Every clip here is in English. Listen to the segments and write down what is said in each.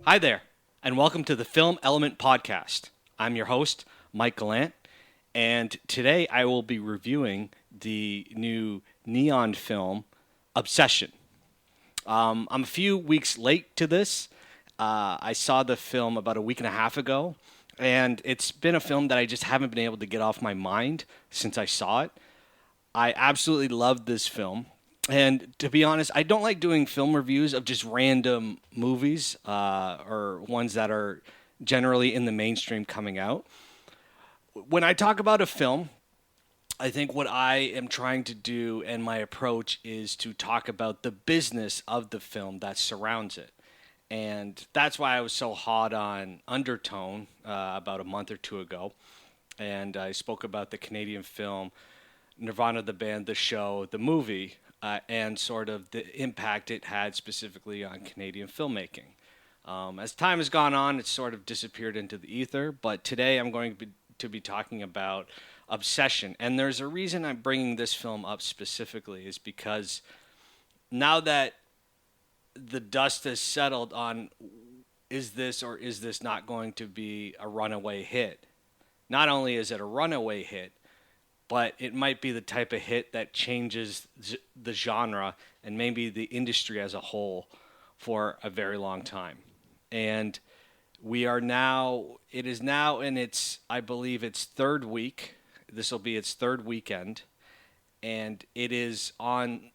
Hi there, and welcome to the Film Element Podcast. I'm your host, Mike Gallant, and today I will be reviewing the new Neon film, Obsession. I'm a few weeks late to this. I saw the film about a week and a half ago, and it's been a film that I just haven't been able to get off my mind since I saw it. I absolutely loved this film. And to be honest, I don't like doing film reviews of just random movies or ones that are generally in the mainstream coming out. When I talk about a film, I think what I am trying to do and my approach is to talk about the business of the film that surrounds it. And that's why I was so hot on Undertone about a month or two ago. And I spoke about the Canadian film Nirvana, the band, the show, the movie, and sort of the impact it had specifically on Canadian filmmaking. As time has gone on, it's sort of disappeared into the ether, but today I'm going to be talking about Obsession. And there's a reason I'm bringing this film up specifically, is because now that the dust has settled on is this or is this not going to be a runaway hit, not only is it a runaway hit, but it might be the type of hit that changes the genre and maybe the industry as a whole for a very long time. And it is now in its, I believe, its third week. This will be its third weekend. And it is on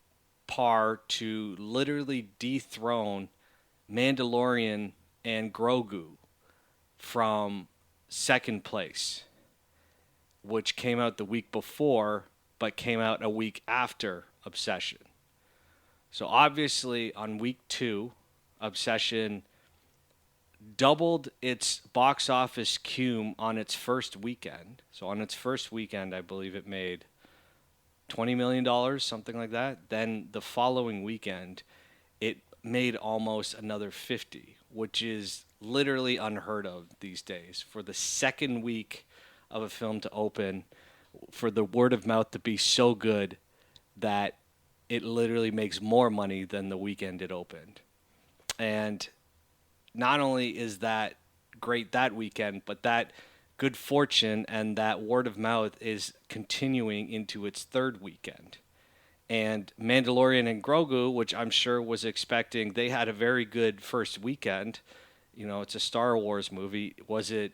par to literally dethrone Mandalorian and Grogu from second place, which came out the week before, but came out a week after Obsession. So obviously, on week 2, Obsession doubled its box office cum on its first weekend. So on its first weekend, I believe it made $20 million, something like that. Then the following weekend, it made almost another 50, which is literally unheard of these days. For the second week of a film to open, for the word of mouth to be so good that it literally makes more money than the weekend it opened. And not only is that great that weekend, but that good fortune and that word of mouth is continuing into its third weekend. And Mandalorian and Grogu, which I'm sure was expecting, they had a very good first weekend. You know, it's a Star Wars movie. Was it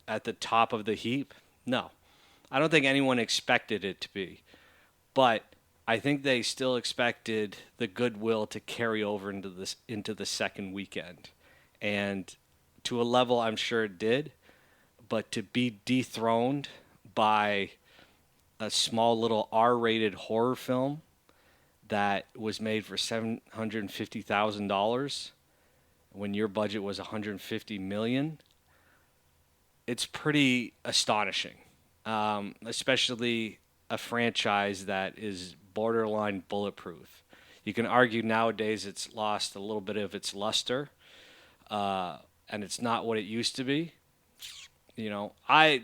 at the top of the heap? No. I don't think anyone expected it to be. But I think they still expected the goodwill to carry over into the second weekend. And to a level I'm sure it did, but to be dethroned by a small little R-rated horror film that was made for $750,000 when your budget was $150 million, it's pretty astonishing, especially a franchise that is borderline bulletproof. You can argue nowadays it's lost a little bit of its luster, and it's not what it used to be. You know,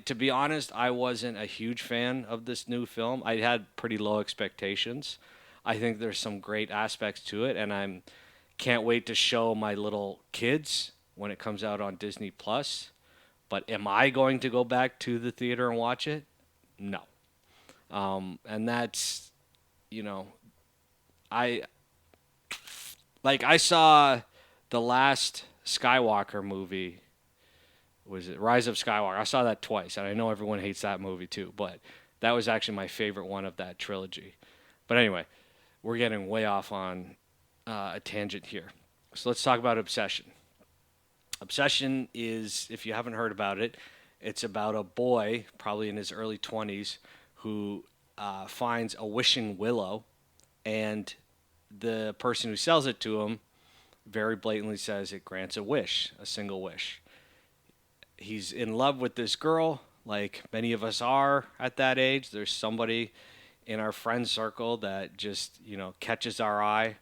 to be honest, I wasn't a huge fan of this new film. I had pretty low expectations. I think there's some great aspects to it, and I can't wait to show my little kids when it comes out on Disney Plus. But am I going to go back to the theater and watch it? No. And that's, you know, I I saw the last Skywalker movie. Was it Rise of Skywalker? I saw that twice, and I know everyone hates that movie too, but that was actually my favorite one of that trilogy. But anyway, we're getting way off on a tangent here. So let's talk about Obsession. Obsession is, if you haven't heard about it, it's about a boy, probably in his early 20s, who finds a wishing willow, and the person who sells it to him very blatantly says it grants a wish, a single wish. He's in love with this girl, like many of us are at that age. There's somebody in our friend circle that just, catches our eye.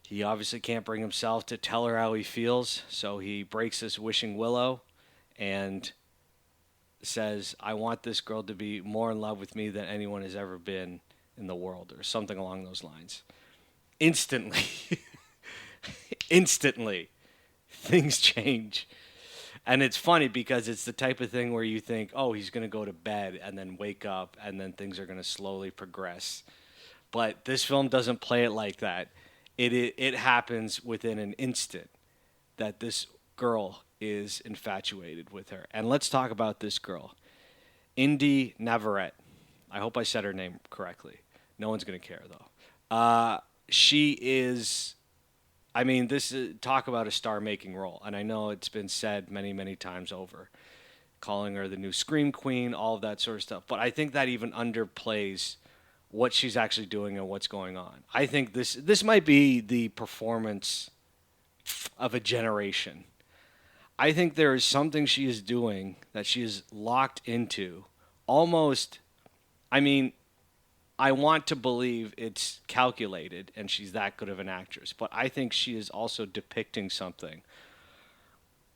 He obviously can't bring himself to tell her how he feels, so he breaks this wishing willow and says, I want this girl to be more in love with me than anyone has ever been in the world, or something along those lines. Instantly, instantly, things change. And it's funny because it's the type of thing where you think, oh, he's going to go to bed and then wake up and then things are going to slowly progress. But this film doesn't play it like that. It happens within an instant that this girl is infatuated with her. And let's talk about this girl, Indy Navarrete. I hope I said her name correctly. No one's going to care, though. She is, I mean, this is talk about a star-making role. And I know it's been said many, many times over, calling her the new Scream Queen, all of that sort of stuff. But I think that even underplays what she's actually doing and what's going on. I think this might be the performance of a generation. I think there is something she is doing that she is locked into. Almost, I mean, I want to believe it's calculated and she's that good of an actress, but I think she is also depicting something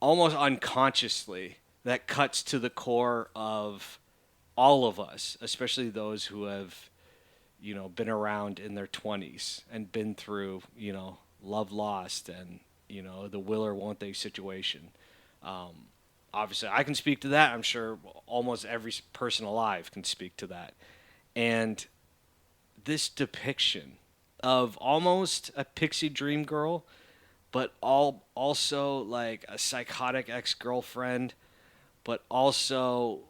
almost unconsciously that cuts to the core of all of us, especially those who have, been around in their 20s and been through, love lost and, the will or won't they situation. Obviously, I can speak to that. I'm sure almost every person alive can speak to that. And this depiction of almost a pixie dream girl, but also like a psychotic ex-girlfriend, but also,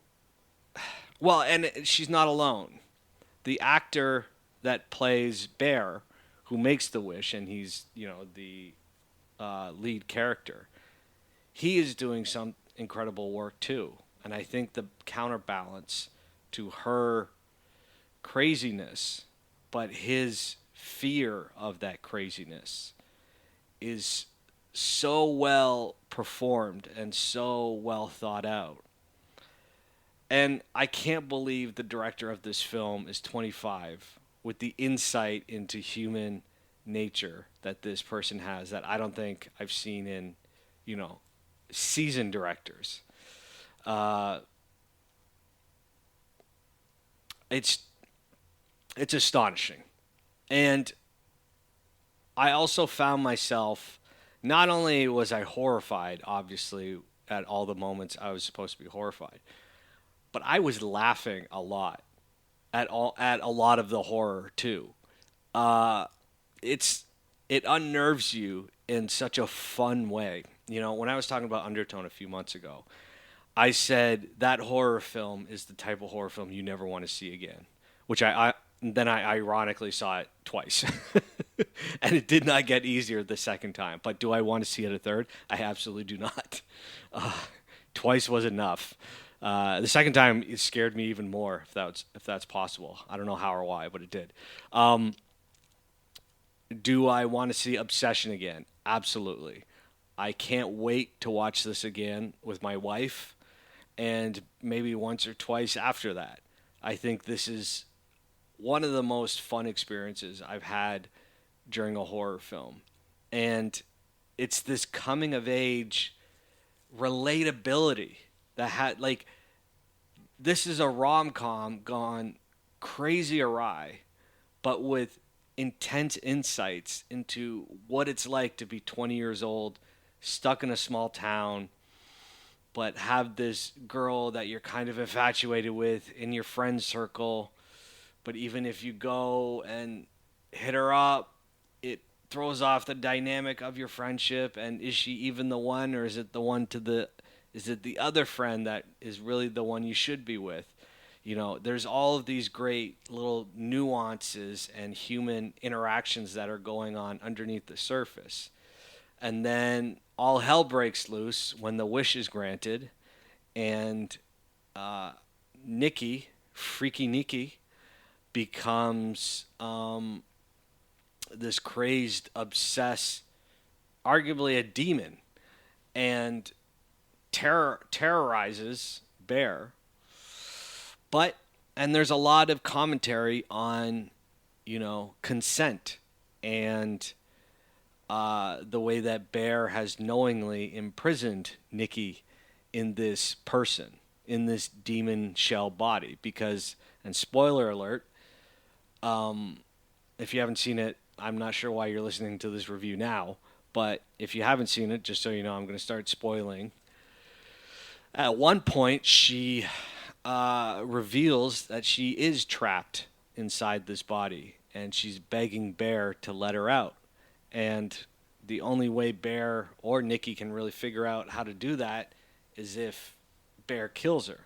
well, and she's not alone. The actor that plays Bear, who makes the wish, and he's the lead character, he is doing some incredible work too. And I think the counterbalance to her craziness, but his fear of that craziness, is so well performed and so well thought out. And I can't believe the director of this film is 25 with the insight into human nature that this person has that I don't think I've seen in, seasoned directors. Uh, it's astonishing. And I also found myself, not only was I horrified, obviously, at all the moments I was supposed to be horrified, but I was laughing a lot at a lot of the horror too. Uh, it unnerves you in such a fun way. When I was talking about Undertone a few months ago, I said that horror film is the type of horror film you never want to see again, which I then I ironically saw it twice. And it did not get easier the second time. But do I want to see it a third? I absolutely do not. Uh, Twice was enough. The second time it scared me even more, if that's possible. I don't know how or why, but it did. Do I want to see Obsession again? Absolutely. I can't wait to watch this again with my wife, and maybe once or twice after that. I think this is one of the most fun experiences I've had during a horror film. And it's this coming of age relatability that had, like, this is a rom-com gone crazy awry, but with intense insights into what it's like to be 20 years old, stuck in a small town, but have this girl that you're kind of infatuated with in your friend circle. But even if you go and hit her up, it throws off the dynamic of your friendship. And is she even the one, or is it is it the other friend that is really the one you should be with? There's all of these great little nuances and human interactions that are going on underneath the surface. And then all hell breaks loose when the wish is granted, and Nikki, Freaky Nikki, becomes this crazed, obsessed, arguably a demon, and terrorizes Bear. And there's a lot of commentary on, consent and the way that Bear has knowingly imprisoned Nikki in this person, in this demon shell body. Because, and spoiler alert, if you haven't seen it, I'm not sure why you're listening to this review now, But if you haven't seen it, just so you know, I'm going to start spoiling. At one point, she reveals that she is trapped inside this body, and she's begging Bear to let her out. And the only way Bear or Nikki can really figure out how to do that is if Bear kills her.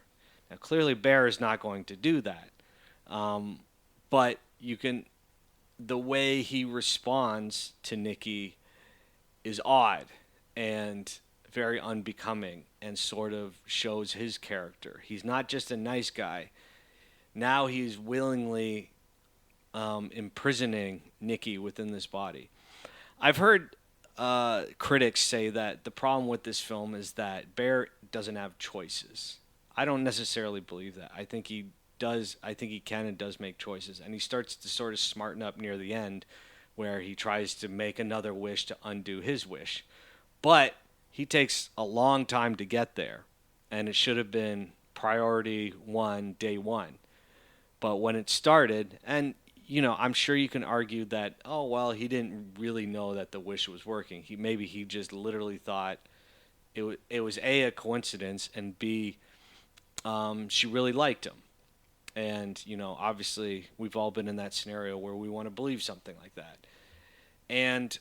Now, clearly, Bear is not going to do that. But you can, the way he responds to Nikki is odd and very unbecoming and sort of shows his character. He's not just a nice guy. Now he's willingly imprisoning Nikki within this body. I've heard critics say that the problem with this film is that Bear doesn't have choices. I don't necessarily believe that. I think he does. I think he can and does make choices, and he starts to sort of smarten up near the end, where he tries to make another wish to undo his wish, but he takes a long time to get there, and it should have been priority one, day one. But when it started, and I'm sure you can argue that, oh well, he didn't really know that the wish was working. He just literally thought it was a coincidence, and B, she really liked him. And obviously, we've all been in that scenario where we want to believe something like that. And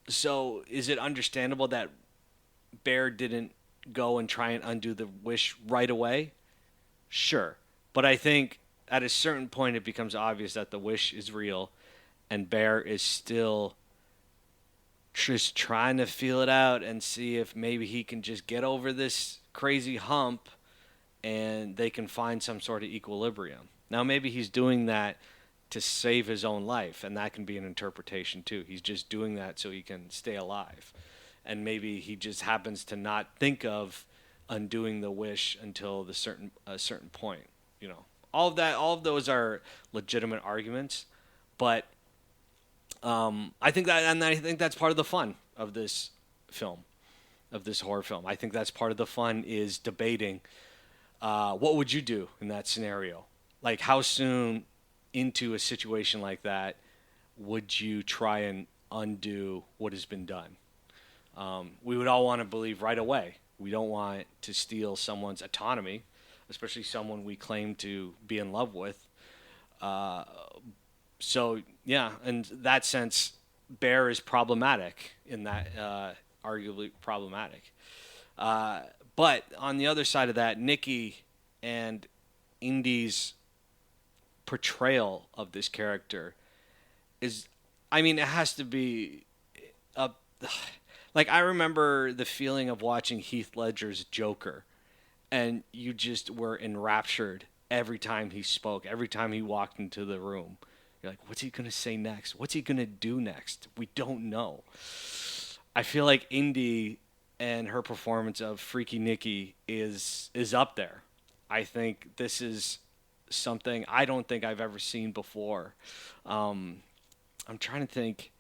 so, is it understandable that Bear didn't go and try and undo the wish right away? Sure. But I think at a certain point it becomes obvious that the wish is real and Bear is still just trying to feel it out and see if maybe he can just get over this crazy hump and they can find some sort of equilibrium. Now, maybe he's doing that to save his own life, and that can be an interpretation too. He's just doing that so he can stay alive. And maybe he just happens to not think of undoing the wish until a certain point. All of those are legitimate arguments, but I think that's part of the fun of this film, of this horror film. I think that's part of the fun is debating what would you do in that scenario? Like, how soon into a situation like that would you try and undo what has been done? We would all want to believe right away. We don't want to steal someone's autonomy, especially someone we claim to be in love with. So, yeah, in that sense, Bear is problematic in that, arguably problematic. But on the other side of that, Nikki and Indy's portrayal of this character is, it has to be a. Like, I remember the feeling of watching Heath Ledger's Joker, and you just were enraptured every time he spoke, every time he walked into the room. You're like, what's he going to say next? What's he going to do next? We don't know. I feel like Indy and her performance of Freaky Nikki is up there. I think this is something I don't think I've ever seen before. I'm trying to think.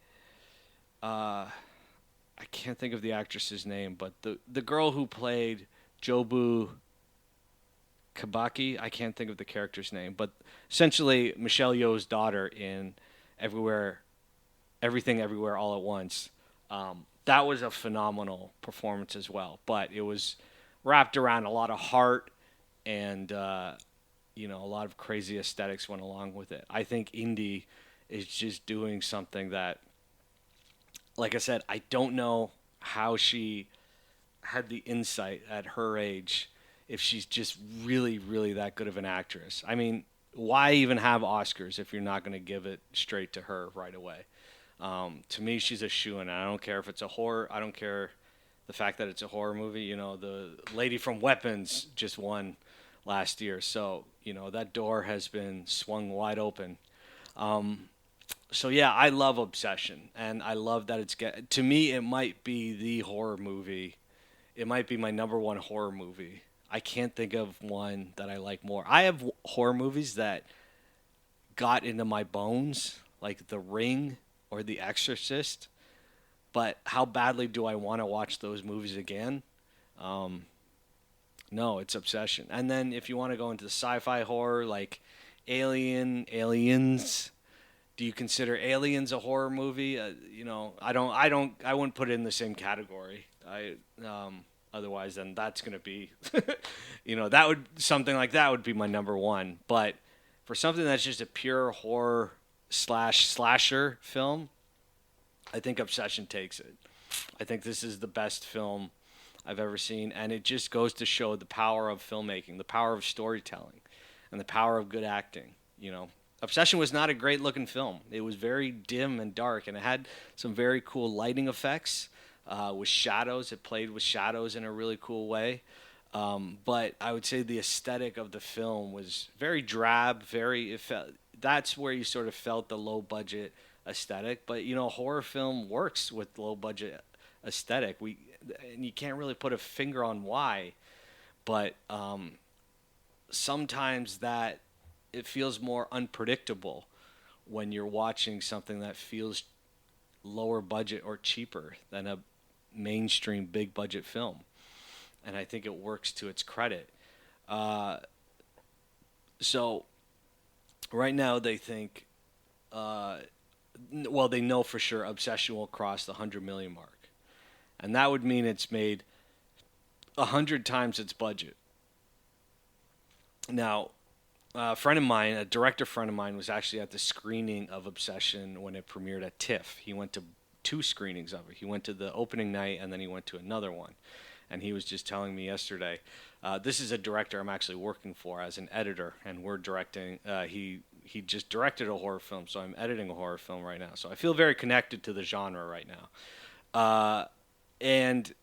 I can't think of the actress's name, but the girl who played Jobu Kabaki, I can't think of the character's name, but essentially Michelle Yeoh's daughter in Everything Everywhere All at Once. That was a phenomenal performance as well, but it was wrapped around a lot of heart and a lot of crazy aesthetics went along with it. I think Indy is just doing something that, like I said, I don't know how she had the insight at her age, if she's just really, really that good of an actress. Why even have Oscars if you're not going to give it straight to her right away? To me, she's a shoo-in. I don't care if it's a horror. I don't care the fact that it's a horror movie. The lady from Weapons just won last year. So, that door has been swung wide open. So yeah, I love Obsession, and I love that to me, it might be the horror movie. It might be my number one horror movie. I can't think of one that I like more. I have horror movies that got into my bones, like The Ring or The Exorcist, but how badly do I want to watch those movies again? No, it's Obsession. And then if you want to go into the sci-fi horror, like Aliens, Do you consider Aliens a horror movie? You know, I wouldn't put it in the same category. Otherwise, then that's going to be, you know, that would something like that would be my number one. But for something that's just a pure horror slash slasher film, I think Obsession takes it. I think this is the best film I've ever seen, and it just goes to show the power of filmmaking, the power of storytelling, and the power of good acting. You know, Obsession was not a great looking film. It was very dim and dark, and it had some very cool lighting effects with shadows. It played with shadows in a really cool way. But I would say the aesthetic of the film was very drab. That's where you sort of felt the low budget aesthetic. But you know, horror film works with low budget aesthetic. And you can't really put a finger on why, but sometimes that it feels more unpredictable when you're watching something that feels lower budget or cheaper than a mainstream big budget film. And I think it works to its credit. So right now they think, they know for sure Obsession will cross the 100 million mark. And that would mean it's made 100 times its budget. Now, a director friend of mine, was actually at the screening of Obsession when it premiered at TIFF. He went to 2 screenings of it. He went to the opening night, and then he went to another one. And he was just telling me yesterday, this is a director I'm actually working for as an editor, and we're directing. He just directed a horror film, so I'm editing a horror film right now. So I feel very connected to the genre right now. And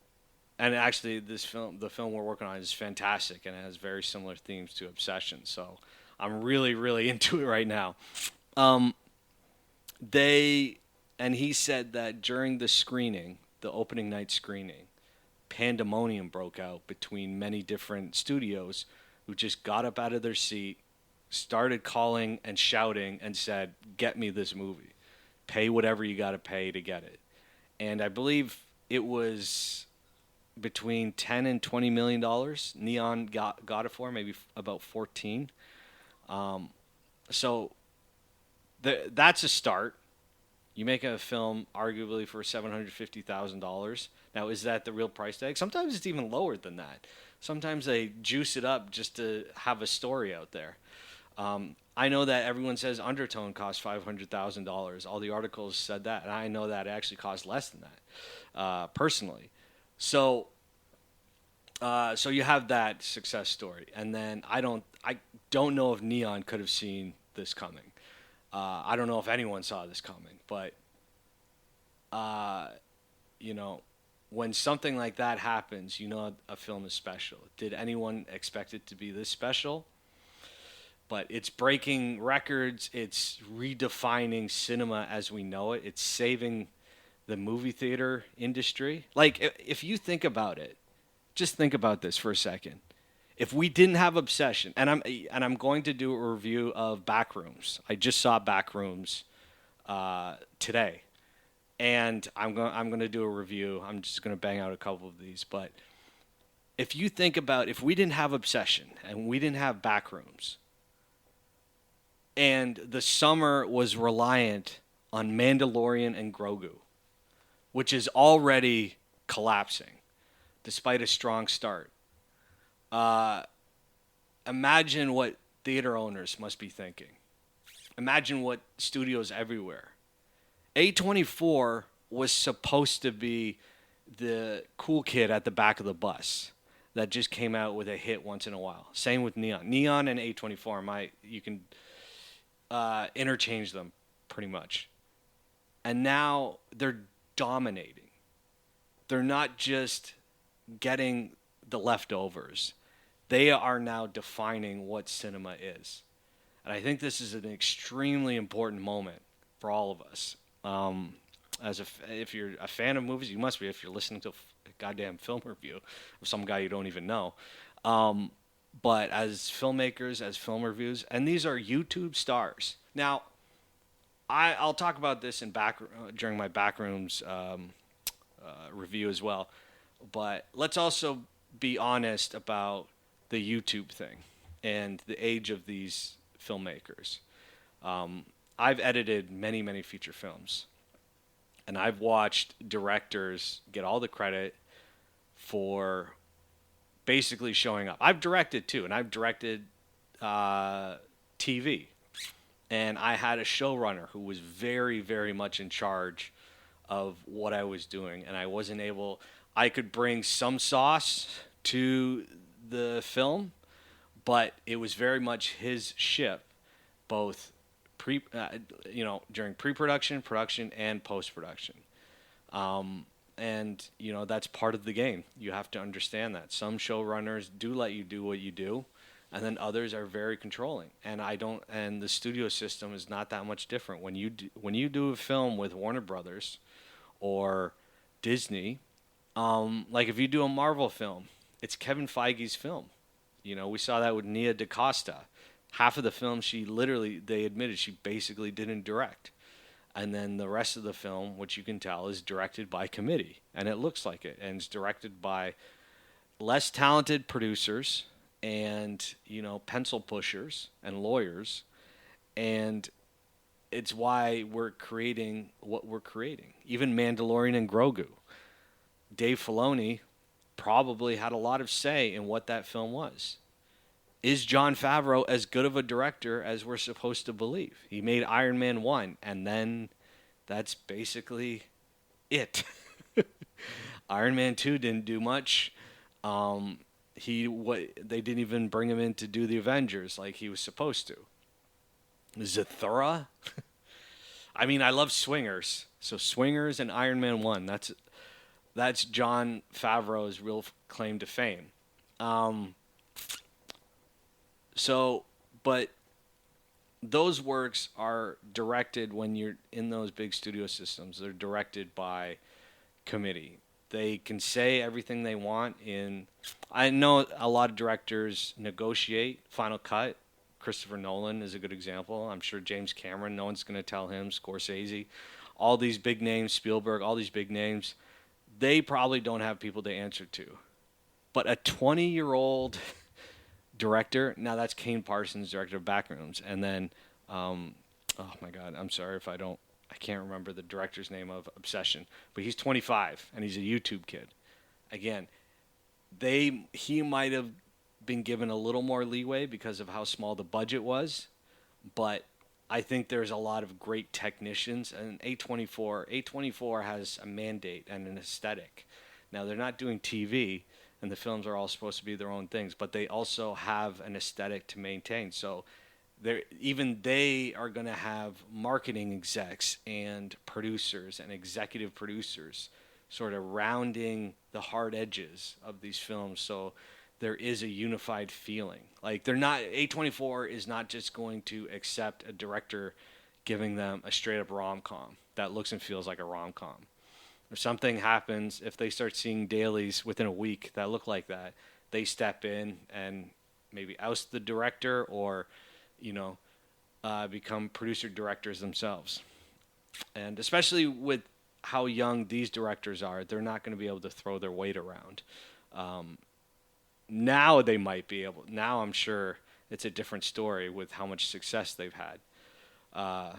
actually, the film we're working on is fantastic, and it has very similar themes to Obsession. So I'm really, really into it right now. He said that during the screening, the opening night screening, pandemonium broke out between many different studios who just got up out of their seat, started calling and shouting, and said, "Get me this movie. Pay whatever you got to pay to get it." And I believe it was between $10 and $20 million. Neon got it for maybe about 14. So that's a start. You make a film arguably for $750,000. Now, is that the real price tag? Sometimes it's even lower than that. Sometimes they juice it up just to have a story out there. I know that everyone says Undertone costs $500,000. All the articles said that, and I know that it actually costs less than that, personally. So you have that success story, and then I don't know if Neon could have seen this coming. I don't know if anyone saw this coming, but you know, when something like that happens, you know a film is special. Did anyone expect it to be this special? But it's breaking records. It's redefining cinema as we know it. It's saving the movie theater industry. Like, if you think about it, just think about this for a second. If we didn't have Obsession, and I'm going to do a review of Backrooms. I just saw Backrooms today, and I'm going to do a review. I'm just going to bang out a couple of these. But if you think about, if we didn't have Obsession and we didn't have Backrooms, and the summer was reliant on Mandalorian and Grogu, which is already collapsing despite a strong start. Imagine what theater owners must be thinking. Imagine what studios everywhere. A24 was supposed to be the cool kid at the back of the bus that just came out with a hit once in a while. Same with Neon. Neon and A24, you can interchange them pretty much. And now they're dominating. They're not just getting the leftovers. They are now defining what cinema is. And I think this is an extremely important moment for all of us. If you're a fan of movies, you must be if you're listening to a goddamn film review of some guy you don't even know. But as filmmakers, as film reviews, and these are YouTube stars. Now, I'll talk about this during my Backrooms review as well. But let's also be honest about the YouTube thing and the age of these filmmakers. I've edited many, many feature films, and I've watched directors get all the credit for basically showing up. I've directed too, and I've directed TV, and I had a showrunner who was very, very much in charge of what I was doing, and I wasn't able. I could bring some sauce to the film, but it was very much his ship, both during pre-production, production, and post-production. And that's part of the game. You have to understand that some showrunners do let you do what you do, and then others are very controlling. And I don't. And the studio system is not that much different. When you do a film with Warner Brothers or Disney, like if you do a Marvel film, it's Kevin Feige's film. We saw that with Nia DaCosta. Half of the film, they admitted she basically didn't direct. And then the rest of the film, which you can tell, is directed by committee. And it looks like it. And it's directed by less talented producers and, pencil pushers and lawyers. And it's why we're creating what we're creating. Even Mandalorian and Grogu. Dave Filoni probably had a lot of say in what that film was. Is Jon Favreau as good of a director as we're supposed to believe? He made Iron Man 1, and then that's basically it. Iron Man 2 didn't do much. They didn't even bring him in to do the Avengers like he was supposed to. Zathura? I mean, I love Swingers. So Swingers and Iron Man 1, that's Jon Favreau's real claim to fame. But those works are directed when you're in those big studio systems. They're directed by committee. They can say everything they want I know a lot of directors negotiate Final Cut. Christopher Nolan is a good example. I'm sure James Cameron, no one's going to tell him. Scorsese, all these big names, Spielberg, all these big names, they probably don't have people to answer to. But a 20-year-old director, now that's Kane Parsons, director of Backrooms, and then, oh my God, I'm sorry if I can't remember the director's name of Obsession, but he's 25 and he's a YouTube kid. Again, he might have been given a little more leeway because of how small the budget was, but I think there's a lot of great technicians, and A24 has a mandate and an aesthetic. Now they're not doing TV, and the films are all supposed to be their own things, but they also have an aesthetic to maintain. So they are going to have marketing execs and producers and executive producers sort of rounding the hard edges of these films, so there is a unified feeling. Like A24 is not just going to accept a director giving them a straight up rom-com that looks and feels like a rom-com. If something happens, if they start seeing dailies within a week that look like that, they step in and maybe oust the director or, become producer directors themselves. And especially with how young these directors are, they're not going to be able to throw their weight around. Now they might be able. Now I'm sure it's a different story with how much success they've had. I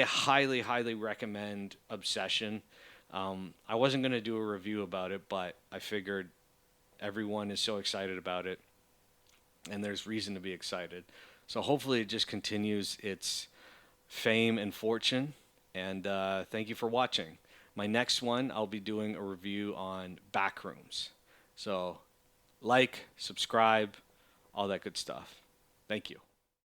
highly, highly recommend Obsession. I wasn't going to do a review about it, but I figured everyone is so excited about it, and there's reason to be excited. So hopefully it just continues its fame and fortune, and thank you for watching. My next one, I'll be doing a review on Backrooms. So subscribe, all that good stuff. Thank you.